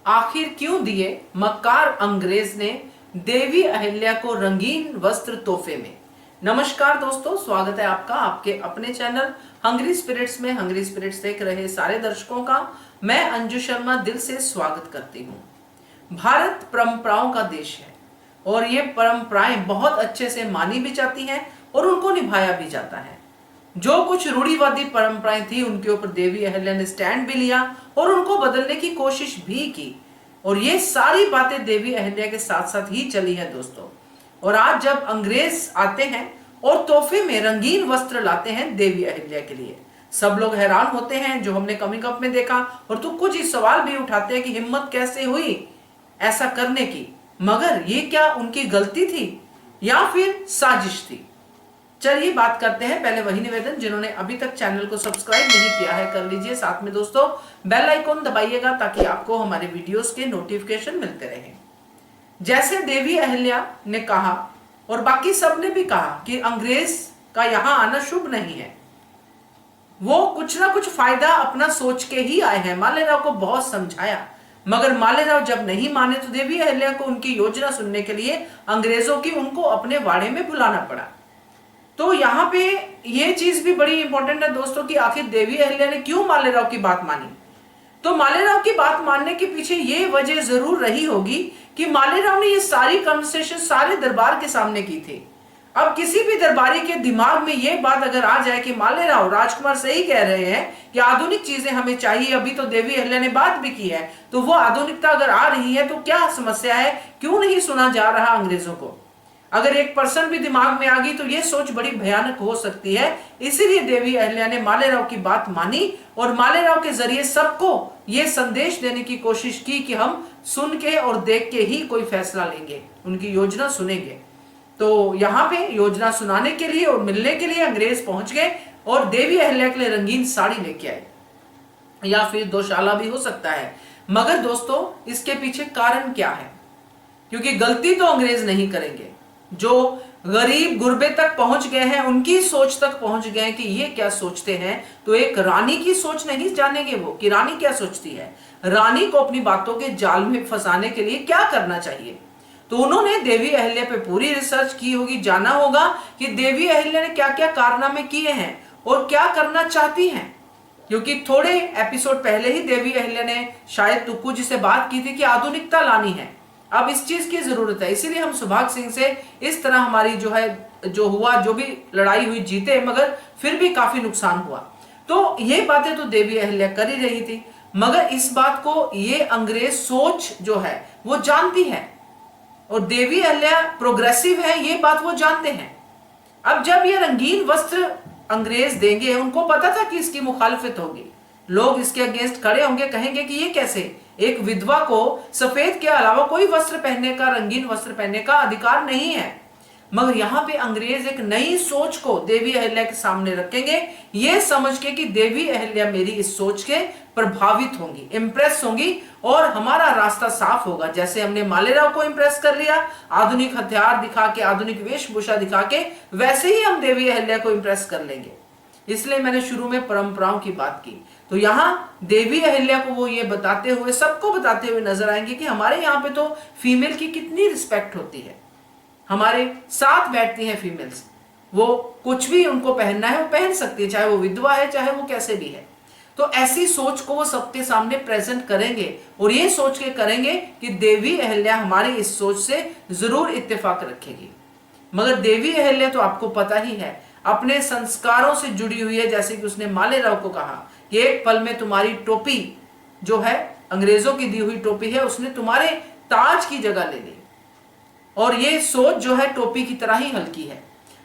आखिर क्यों दिए मक्कार अंग्रेज ने देवी अहिल्या को रंगीन वस्त्र तोहफे में। नमस्कार दोस्तों, स्वागत है आपका आपके अपने चैनल हंग्री स्पिरिट्स में। हंग्री स्पिरिट्स देख रहे सारे दर्शकों का मैं अंजू शर्मा दिल से स्वागत करती हूँ। भारत परंपराओं का देश है और ये परंपराएं बहुत अच्छे से मानी भी जाती हैं और उनको निभाया भी जाता है। जो कुछ रूढ़िवादी परंपराएं थी उनके ऊपर देवी अहिल्या ने स्टैंड भी लिया और उनको बदलने की कोशिश भी की, और ये सारी बातें देवी अहिल्या के साथ साथ ही चली है दोस्तों। और आज जब अंग्रेज आते हैं और तोहफे में रंगीन वस्त्र लाते हैं देवी अहिल्या के लिए, सब लोग हैरान होते हैं, जो हमने कमिंग अप में देखा, और तो कुछ ही सवाल भी उठाते हैं कि हिम्मत कैसे हुई ऐसा करने की, मगर ये क्या उनकी गलती थी या फिर साजिश थी। चलिए बात करते हैं। पहले वही निवेदन, जिन्होंने अभी तक चैनल को सब्सक्राइब नहीं किया है कर लीजिए, साथ में दोस्तों बेल आइकॉन दबाइएगा ताकि आपको हमारे वीडियोस के नोटिफिकेशन मिलते रहें। जैसे देवी अहिल्या ने कहा और बाकी सब ने भी कहा कि अंग्रेज का यहां आना शुभ नहीं है, वो कुछ ना कुछ फायदा अपना सोच के ही आए हैं। मालेराव को बहुत समझाया मगर मालेराव जब नहीं माने तो देवी अहिल्या को उनकी योजना सुनने के लिए अंग्रेजों की उनको अपने वाड़े में बुलाना पड़ा। तो यहाँ पे ये चीज भी बड़ी इंपॉर्टेंट है दोस्तों कि आखिर देवी अहिल्या ने क्यों मालेराव की बात मानी। तो मालेराव की बात मानने के पीछे ये वजह जरूर रही होगी कि मालेराव ने ये सारी कन्वर्सेशन सारे दरबार के सामने की थी। अब किसी भी दरबारी के दिमाग में ये बात अगर आ जाए कि मालेराव राजकुमार सही कह रहे हैं कि आधुनिक चीजें हमें चाहिए, अभी तो देवी अहिल्या ने बात भी की है, तो वो आधुनिकता अगर आ रही है तो क्या समस्या है, क्यों नहीं सुना जा रहा अंग्रेजों को। अगर एक पर्सन भी दिमाग में आ गई तो यह सोच बड़ी भयानक हो सकती है। इसीलिए देवी अहिल्या ने मालेराव की बात मानी और मालेराव के जरिए सबको यह संदेश देने की कोशिश की कि हम सुन के और देख के ही कोई फैसला लेंगे, उनकी योजना सुनेंगे। तो यहाँ पे योजना सुनाने के लिए और मिलने के लिए अंग्रेज पहुंच गए और देवी अहिल्या के लिए रंगीन साड़ी लेके आए, या फिर दोशाला भी हो सकता है। मगर दोस्तों इसके पीछे कारण क्या है, क्योंकि गलती तो अंग्रेज नहीं करेंगे। जो गरीब गुरबे तक पहुंच गए हैं, उनकी सोच तक पहुंच गए कि ये क्या सोचते हैं, तो एक रानी की सोच नहीं जानेंगे वो कि रानी क्या सोचती है। रानी को अपनी बातों के जाल में फंसाने के लिए क्या करना चाहिए, तो उन्होंने देवी अहिल्या पे पूरी रिसर्च की होगी, जाना होगा कि देवी अहिल्या ने क्या क्या कारनामे किए हैं और क्या करना चाहती हैं। क्योंकि थोड़े एपिसोड पहले ही देवी अहिल्या ने शायद तुक्कू जी से बात की थी कि आधुनिकता लानी है, अब इस चीज की जरूरत है। इसीलिए हम सुभाष सिंह से इस तरह हमारी जो हुआ, जो भी लड़ाई हुई, जीते, मगर फिर भी काफी नुकसान हुआ। तो ये बातें तो देवी अहिल्या कर ही रही थी, मगर इस बात को ये अंग्रेज सोच जो है वो जानती है और देवी अहिल्या प्रोग्रेसिव है, ये बात वो जानते हैं। अब जब ये रंगीन वस्त्र अंग्रेज देंगे, उनको पता था कि इसकी मुखालफत होगी, लोग इसके अगेंस्ट खड़े होंगे, कहेंगे कि ये कैसे, एक विधवा को सफेद के अलावा कोई वस्त्र पहनने का, रंगीन वस्त्र पहनने का अधिकार नहीं है। मगर यहाँ पे अंग्रेज एक नई सोच को देवी अहिल्या के सामने रखेंगे, ये समझ के कि देवी अहिल्या मेरी इस सोच के प्रभावित होंगी, इंप्रेस होंगी और हमारा रास्ता साफ होगा। जैसे हमने मालेराव को इंप्रेस कर लिया आधुनिक हथियार दिखा के, आधुनिक वेशभूषा दिखा के, वैसे ही हम देवी अहिल्या को इंप्रेस कर लेंगे। इसलिए मैंने शुरू में परंपराओं की बात की। तो यहाँ देवी अहिल्या को वो ये बताते हुए, सबको बताते हुए नजर आएंगे कि हमारे यहाँ पे तो फीमेल की कितनी रिस्पेक्ट होती है, हमारे साथ बैठती हैं फीमेल्स, वो कुछ भी उनको पहनना है वो पहन सकती है, चाहे वो विधवा है चाहे वो कैसे भी है। तो ऐसी सोच को वो सबके सामने प्रेजेंट करेंगे और ये सोच के करेंगे कि देवी अहिल्या हमारी इस सोच से जरूर इत्तेफाक रखेगी। मगर देवी अहिल्या तो आपको पता ही है, अपने संस्कारों से जुड़ी हुई है। जैसे कि उसने मालेराव को कहा कि एक पल में तुम्हारी टोपी जो है, अंग्रेजों की दी हुई टोपी है, उसने तुम्हारे ताज की जगह ले ली, और ये सोच जो है टोपी की तरह ही हल्की है।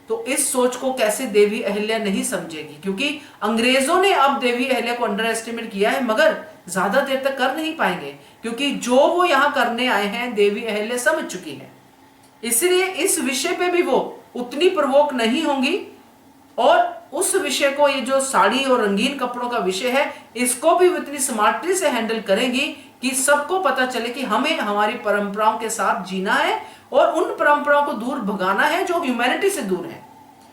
तो इस सोच को कैसे देवी अहिल्या नहीं समझेगी, क्योंकि अंग्रेजों ने अब देवी अहिल्या को अंडर एस्टिमेट किया है, मगर ज्यादा देर तक कर नहीं पाएंगे, क्योंकि जो वो यहां करने आए हैं देवी अहिल्या समझ चुकी है। इसलिए इस विषय पे भी वो उतनी प्रवोक नहीं होंगी, और उस विषय को, ये जो साड़ी और रंगीन कपड़ों का विषय है, इसको भी इतनी स्मार्टली से हैंडल करेंगी कि सबको पता चले कि हमें हमारी परंपराओं के साथ जीना है और उन परंपराओं को दूर भगाना है जो ह्यूमैनिटी से दूर है।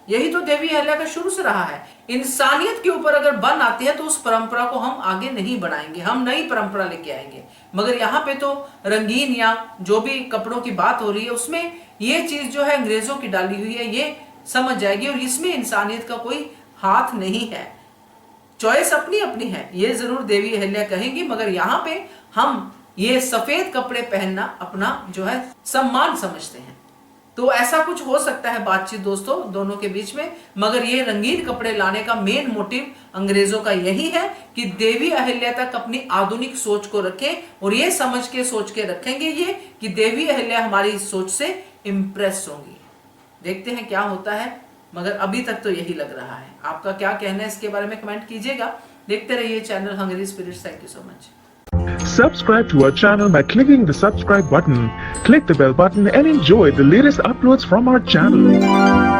यही तो देवी अहल्या का शुरू से रहा है। इंसानियत के ऊपर अगर बन आती है तो उस परंपरा को हम आगे नहीं बढ़ाएंगे, हम नई परंपरा लेके आएंगे। मगर यहाँ पे तो रंगीन या जो भी कपड़ों की बात हो रही है उसमें ये चीज जो है अंग्रेजों की डाली हुई है, ये समझ जाएगी, और इसमें इंसानियत का कोई हाथ नहीं है। चॉइस अपनी अपनी है, ये जरूर देवी अहल्या कहेंगी, मगर यहाँ पे हम ये सफेद कपड़े पहनना अपना जो है सम्मान समझते हैं। तो ऐसा कुछ हो सकता है बातचीत दोस्तों दोनों के बीच में, मगर ये रंगीन कपड़े लाने का मेन मोटिव अंग्रेजों का यही है कि देवी अहिल्या तक अपनी आधुनिक सोच को रखें, और ये समझ के सोच के रखेंगे ये कि देवी अहिल्या हमारी इस सोच से इंप्रेस होंगी। देखते हैं क्या होता है, मगर अभी तक तो यही लग रहा है। आपका क्या कहना है इसके बारे में कमेंट कीजिएगा। देखते रहिए channel hungry spirits. Thank you so much. Subscribe to our channel by clicking the subscribe button. Click the bell button and enjoy the latest uploads from our channel.